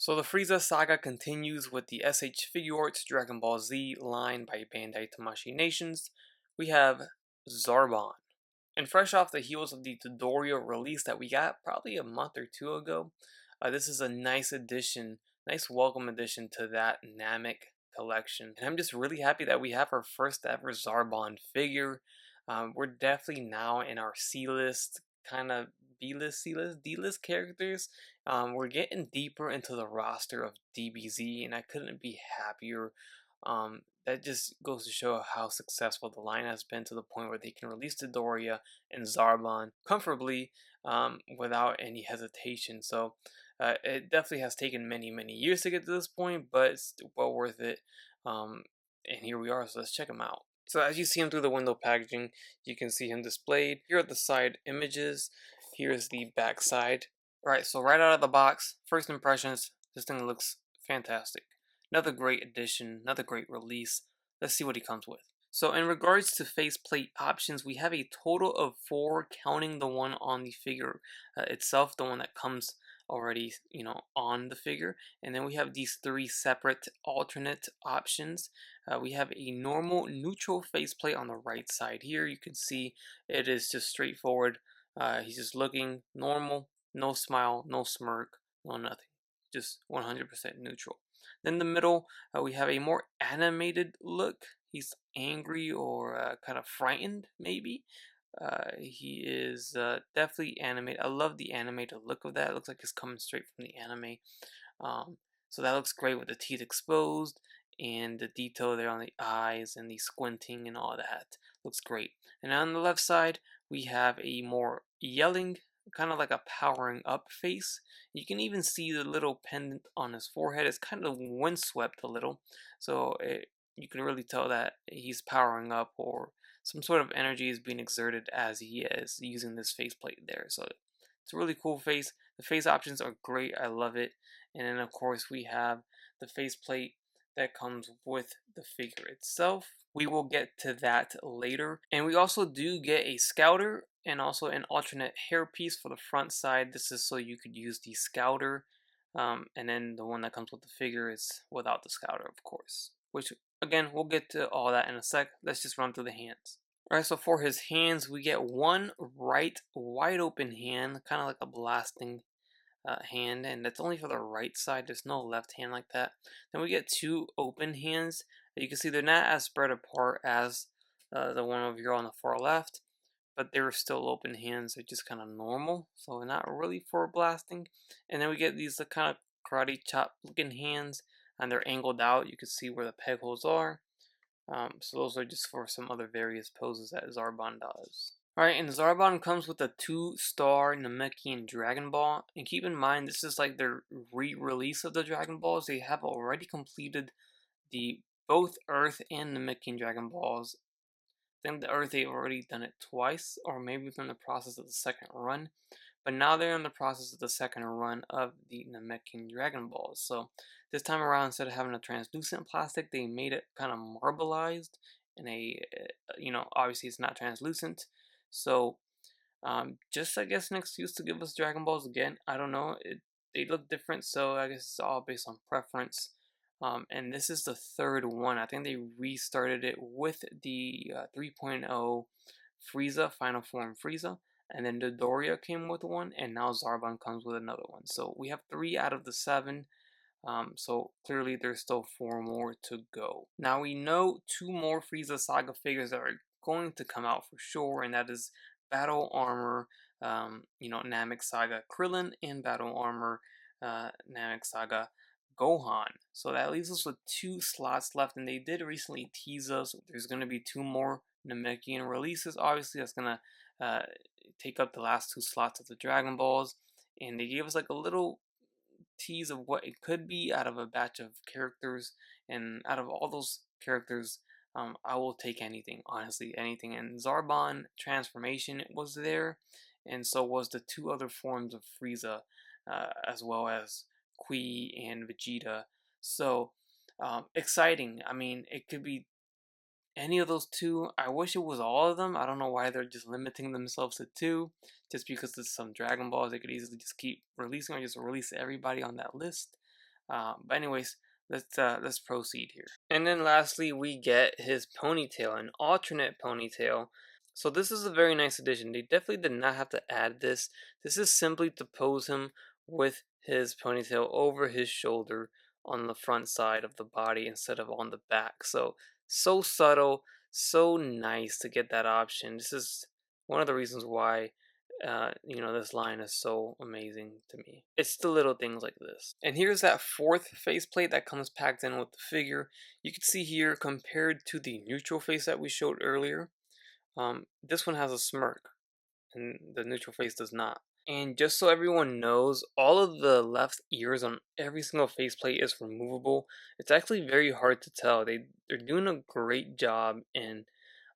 So the Frieza saga continues with the SH Figuarts Dragon Ball Z line by Bandai Tamashii Nations. We have Zarbon. And fresh off the heels of the Dodoria release that we got probably a month or two ago, this is a nice addition, nice welcome addition to that Namek collection. And I'm just really happy that we have our first ever Zarbon figure. We're definitely now in our C-list, kind of B-list, C-list, D-list characters. We're getting deeper into the roster of DBZ, and I couldn't be happier. That just goes to show how successful the line has been, to the point where they can release Dodoria and Zarbon comfortably without any hesitation. So it definitely has taken many years to get to this point, but it's well worth it. And here we are, so let's check them out. So as you see him through the window packaging, you can see him displayed. Here are the side images. Here's the back side. Alright, so right out of the box, first impressions, this thing looks fantastic. Another great addition, another great release. Let's see what he comes with. So in regards to faceplate options, we have a total of 4, counting the one on the figure itself, the one that comes already, on the figure. And then we have these 3 separate alternate options. We have a normal neutral faceplate on the right side here. You can see it is just straightforward. He's just looking normal, no smile, no smirk, no nothing. Just 100% neutral. Then the middle, we have a more animated look. He's angry or kind of frightened, maybe. He is definitely animated. I love the animated look of that. It looks like it's coming straight from the anime. So that looks great with the teeth exposed and the detail there on the eyes and the squinting and all that. Looks great. And on the left side, we have a more yelling, kind of like a powering up face. You can even see the little pendant on his forehead. It's kind of windswept a little, so you can really tell that he's powering up, or some sort of energy is being exerted as he is using this faceplate there. So it's a really cool face. The face options are great. I love it. And then of course we have the faceplate that comes with the figure itself. We will get to that later. And we also do get a scouter and also an alternate hairpiece for the front side. This is so you could use the scouter. And then the one that comes with the figure is without the scouter, of course. Which, again, we'll get to all that in a sec. Let's just run through the hands. Alright, so for his hands, we get one right wide open hand, kind of like a blasting hand, and that's only for the right side. There's no left hand like that. Then we get 2 open hands. You can see they're not as spread apart as the one over here on the far left, but they're still open hands. They're just kind of normal, so not really for blasting. And then we get these kind of karate chop looking hands, and they're angled out. You can see where the peg holes are. So those are just for some other various poses that Zarbon does. Alright, and Zarbon comes with a 2-star Namekian Dragon Ball. And keep in mind, this is like their re-release of the Dragon Balls. They have already completed both Earth and Namekian Dragon Balls. I think the Earth, they've already done it twice, or maybe they're in the process of the second run. But now they're in the process of the second run of the Namekian Dragon Balls. So this time around, instead of having a translucent plastic, they made it kind of marbleized in a, obviously it's not translucent. So just, I guess, an excuse to give us Dragon Balls again. I don't know. They look different, so I guess it's all based on preference. And this is the 3rd one. I think they restarted it with the 3.0 Frieza, Final Form Frieza. And then Dodoria came with one, and now Zarbon comes with another one. So we have 3 out of the 7. So clearly there's still 4 more to go. Now we know 2 more Frieza Saga figures that are going to come out for sure, and that is Battle Armor, Namek Saga Krillin, and Battle Armor, Namek Saga Gohan. So that leaves us with 2 slots left, and they did recently tease us. There's going to be 2 more Namekian releases. Obviously, that's going to take up the last 2 slots of the Dragon Balls, and they gave us like a little tease of what it could be out of a batch of characters, and out of all those characters, I will take anything, honestly, anything. And Zarbon transformation was there, and so was the 2 other forms of Frieza, as well as Qui and Vegeta. So exciting. I mean, it could be any of those 2. I wish it was all of them. I don't know why they're just limiting themselves to 2. Just because there's some Dragon Balls, they could easily just keep releasing, or just release everybody on that list. But anyways, let's proceed here. And then lastly, we get his ponytail, an alternate ponytail. So this is a very nice addition. They definitely did not have to add this. This is simply to pose him with his ponytail over his shoulder on the front side of the body instead of on the back. So subtle, so nice to get that option. This is one of the reasons why this line is so amazing to me. It's the little things like this. And here's that fourth faceplate that comes packed in with the figure. You can see here, compared to the neutral face that we showed earlier, this one has a smirk, and the neutral face does not. And just so everyone knows, all of the left ears on every single faceplate is removable. It's actually very hard to tell. They're doing a great job in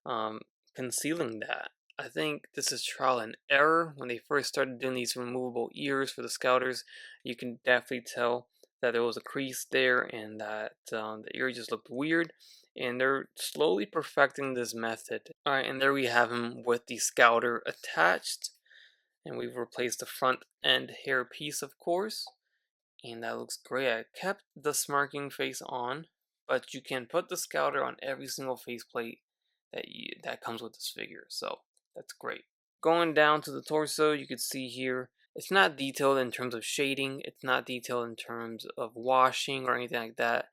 um, concealing that. I think this is trial and error. When they first started doing these removable ears for the scouters, you can definitely tell that there was a crease there and that the ear just looked weird. And they're slowly perfecting this method. Alright, and there we have him with the scouter attached. And we've replaced the front end hair piece, of course. And that looks great. I kept the smirking face on, but you can put the scouter on every single faceplate that comes with this figure, so that's great. Going down to the torso, you can see here, it's not detailed in terms of shading, it's not detailed in terms of washing or anything like that,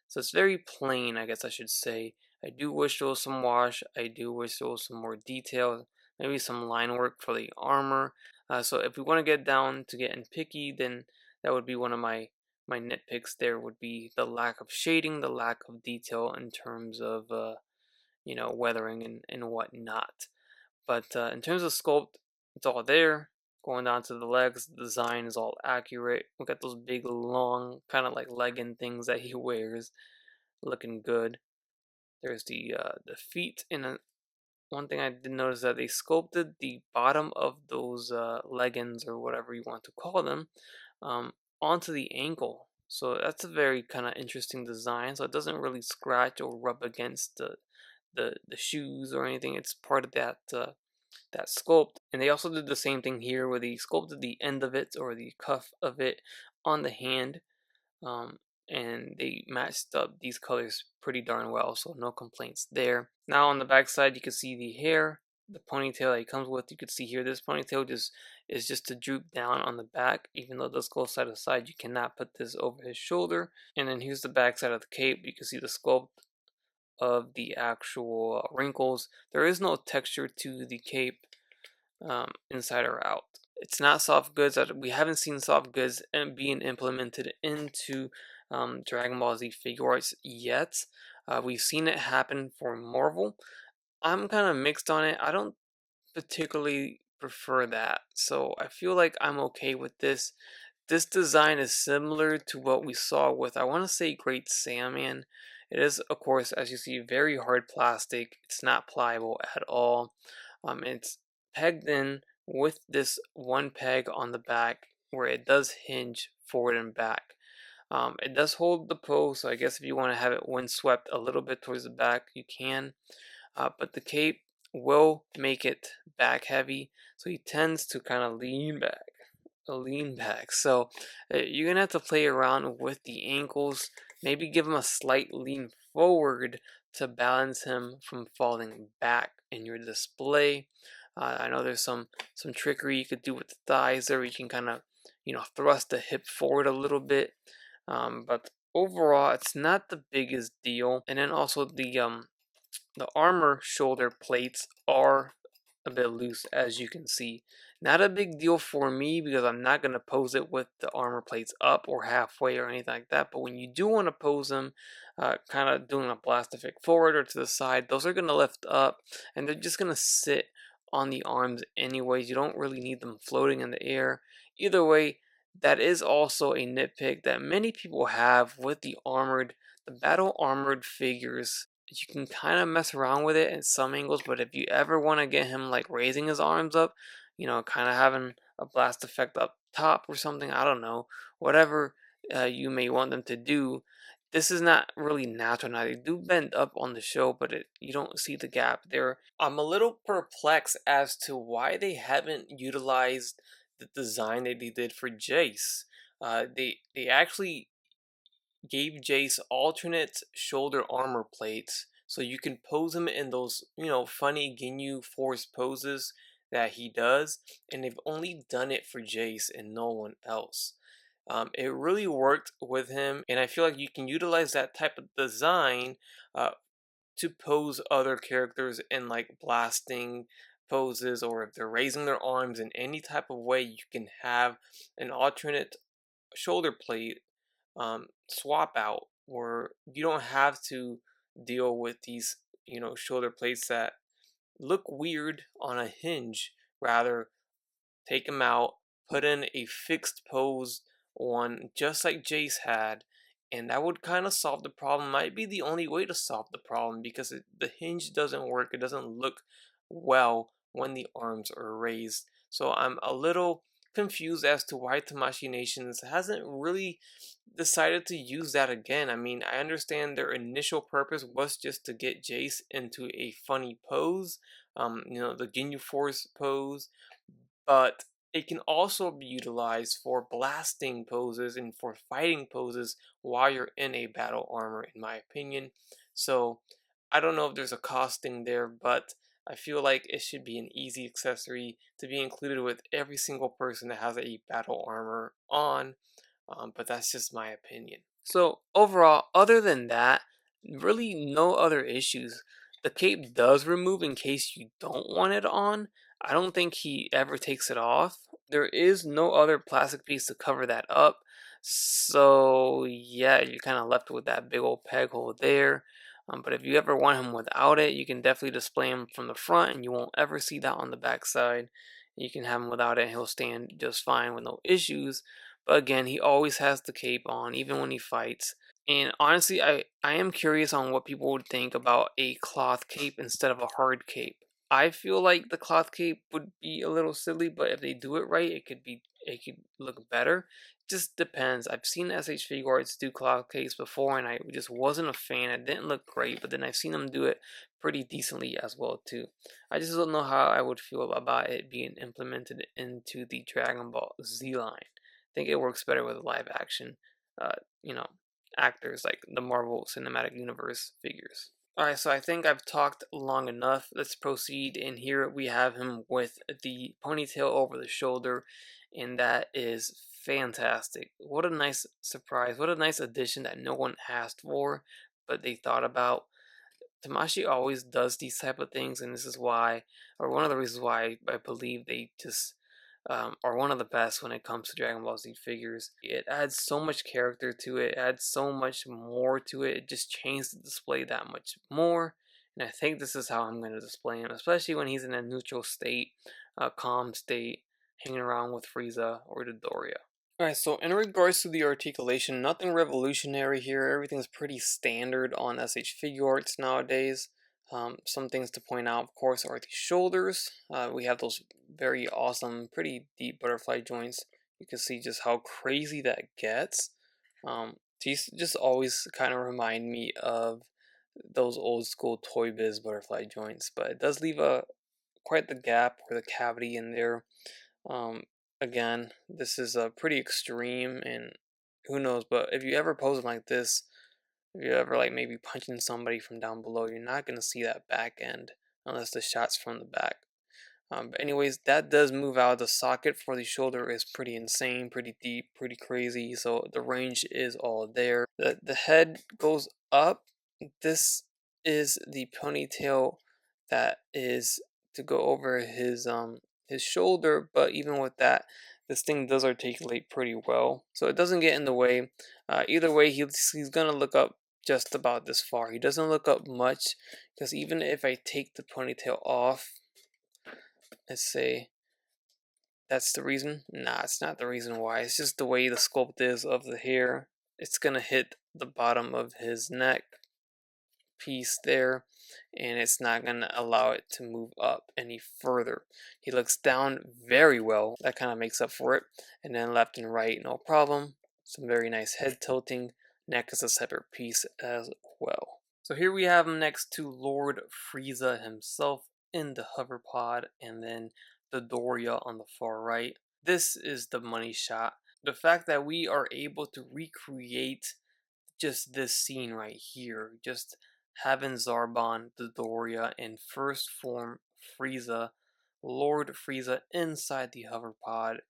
so it's very plain, I guess I should say. I do wish there was some wash, I do wish there was some more detail, maybe some line work for the armor. So if we want to get down to getting picky, then that would be one of my nitpicks. There would be the lack of shading, the lack of detail in terms of weathering and whatnot. But in terms of sculpt, it's all there. Going down to the legs, the design is all accurate. We got those big, long, kind of like legging things that he wears, looking good. There's the feet, and one thing I did notice that they sculpted the bottom of those leggings or whatever you want to call them um, onto the ankle. So that's a very kind of interesting design. So it doesn't really scratch or rub against the shoes or anything. It's part of that sculpt. And they also did the same thing here where they sculpted the end of it or the cuff of it on the hand. Um, and they matched up these colors pretty darn well, so no complaints there. Now on the back side, you can see the hair, the ponytail that it comes with. You can see here this ponytail is just to droop down on the back. Even though it does go side to side, you cannot put this over his shoulder. And then here's the back side of the cape. You can see the sculpt of the actual wrinkles. There is no texture to the cape, inside or out. It's not soft goods. We haven't seen soft goods being implemented into Dragon Ball Z Figuarts yet. We've seen it happen for Marvel. I'm kind of mixed on it. I don't particularly prefer that, so I feel like I'm okay with this. This design is similar to what we saw with, I want to say, Great Saiyaman. It is, of course, as you see, very hard plastic. It's not pliable at all. It's pegged in with this one peg on the back where it does hinge forward and back. It does hold the pose, so I guess if you want to have it windswept a little bit towards the back, you can. But the cape will make it back heavy, so he tends to kind of lean back. So you're gonna have to play around with the ankles, maybe give him a slight lean forward to balance him from falling back in your display. I know there's some trickery you could do with the thighs there. You can kind of thrust the hip forward a little bit, but overall it's not the biggest deal. And then also the armor shoulder plates are a bit loose, as you can see. Not a big deal for me because I'm not going to pose it with the armor plates up or halfway or anything like that. But when you do want to pose them, kind of doing a blastific forward or to the side, those are going to lift up and they're just going to sit on the arms anyways. You don't really need them floating in the air. Either way, that is also a nitpick that many people have with the battle armored figures. You can kind of mess around with it in some angles, but if you ever want to get him like raising his arms up, kind of having a blast effect up top or something, I don't know, whatever you may want them to do, this is not really natural. Now they do bend up on the show, but you don't see the gap there. I'm a little perplexed as to why they haven't utilized the design that they did for Jace. They actually gave Jace alternate shoulder armor plates so you can pose him in those, funny Ginyu Force poses that he does, and they've only done it for Jace and no one else. It really worked with him, and I feel like you can utilize that type of design uh, to pose other characters in like blasting poses, or if they're raising their arms in any type of way, you can have an alternate shoulder plate swap out where you don't have to deal with these, shoulder plates that look weird on a hinge. Rather, take them out, put in a fixed pose one just like Jace had, and that would kind of solve the problem. Might be the only way to solve the problem because the hinge doesn't work. It doesn't look well when the arms are raised. So I'm a little confused as to why Tamashii Nations hasn't really decided to use that again. I mean, I understand their initial purpose was just to get Jace into a funny pose, the Ginyu Force pose, but it can also be utilized for blasting poses and for fighting poses while you're in a battle armor, in my opinion. So I don't know if there's a costing there, but I feel like it should be an easy accessory to be included with every single person that has a battle armor on. But that's just my opinion. So overall, other than that, really no other issues. The cape does remove in case you don't want it on. I don't think he ever takes it off. There is no other plastic piece to cover that up. So yeah, you're kind of left with that big old peg hole there. But if you ever want him without it, you can definitely display him from the front and you won't ever see that on the back side. You can have him without it and he'll stand just fine with no issues. But again, he always has the cape on, even when he fights. And honestly, I am curious on what people would think about a cloth cape instead of a hard cape. I feel like the cloth cape would be a little silly, but if they do it right, it could look better. Just depends. I've seen SH Figuarts do cloth capes before, and I just wasn't a fan. It didn't look great, but then I've seen them do it pretty decently as well too. I just don't know how I would feel about it being implemented into the Dragon Ball Z line. I think it works better with live action, uh, you know, actors like the Marvel Cinematic Universe figures. Alright, so I think I've talked long enough. Let's proceed. And here we have him with the ponytail over the shoulder, and that is fantastic. What a nice surprise. What a nice addition that no one asked for, but they thought about. Tamashii always does these type of things, and this is why, or one of the reasons why I believe they just are one of the best when it comes to Dragon Ball Z figures. It adds so much character to it, adds so much more to it. It just changes the display that much more. And I think this is how I'm going to display him, especially when he's in a neutral state, a calm state, hanging around with Frieza or Dodoria. Alright, so in regards to the articulation, nothing revolutionary here. Everything's pretty standard on SH Figuarts nowadays. Some things to point out, of course, are the shoulders. We have those very awesome, pretty deep butterfly joints. You can see just how crazy that gets. These just always kind of remind me of those old school Toy Biz butterfly joints, but it does leave quite the gap or the cavity in there. Um, Again, this is pretty extreme, and who knows, but if you ever pose them like this, if you ever like maybe punching somebody from down below, you're not going to see that back end unless the shot's from the back. But anyways, that does move out. The socket for the shoulder is pretty insane, pretty deep, pretty crazy, so the range is all there. The head goes up. This is the ponytail that is to go over his shoulder, but even with that, this thing does articulate pretty well, so it doesn't get in the way. Either way, he's gonna look up just about this far. He doesn't look up much, because even if I take the ponytail off, let's say that's the reason. Nah, it's not the reason why. It's just the way the sculpt is of the hair. It's gonna hit the bottom of his neck piece there, and it's not going to allow it to move up any further. He looks down very well. That kind of makes up for it. And then left and right, no problem. Some very nice head tilting. Neck is a separate piece as well. So here we have him next to Lord Frieza himself in the hover pod, and then the Doria on the far right. This is the money shot. The fact that we are able to recreate just this scene right here, just having Zarbon, Dodoria, and first form Frieza, Lord Frieza inside the hover pod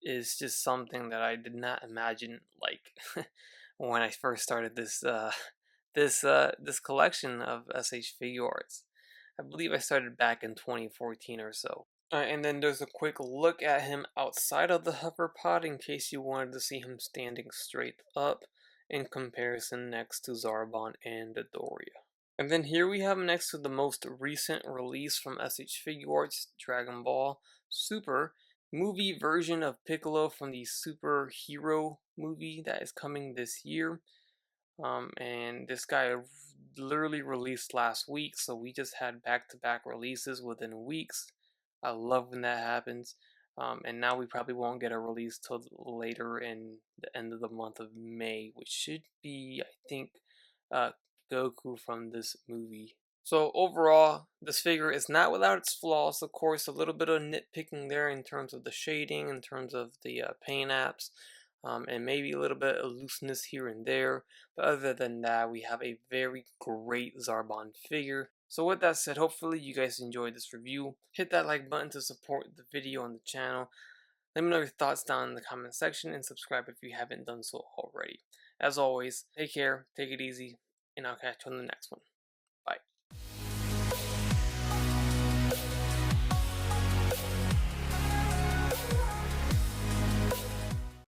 is just something that I did not imagine, like when I first started this collection of SH Figuarts. I believe I started back in 2014 or so. And then there's a quick look at him outside of the hover pod in case you wanted to see him standing straight up in comparison next to Zarbon and Dodoria. And then here we have next to the most recent release from SH Figuarts, Dragon Ball Super, movie version of Piccolo from the superhero movie that is coming this year. And this guy literally released last week, so we just had back-to-back releases within weeks. I love when that happens. And now we probably won't get a release till later in the end of the month of May, which should be, I think, uh, Goku from this movie. So overall, this figure is not without its flaws. Of course, a little bit of nitpicking there in terms of the shading, in terms of the paint apps, and maybe a little bit of looseness here and there. But other than that, we have a very great Zarbon figure. So with that said, hopefully you guys enjoyed this review. Hit that like button to support the video on the channel. Let me know your thoughts down in the comment section and subscribe if you haven't done so already. As always, take care, take it easy, and I'll catch you on the next one.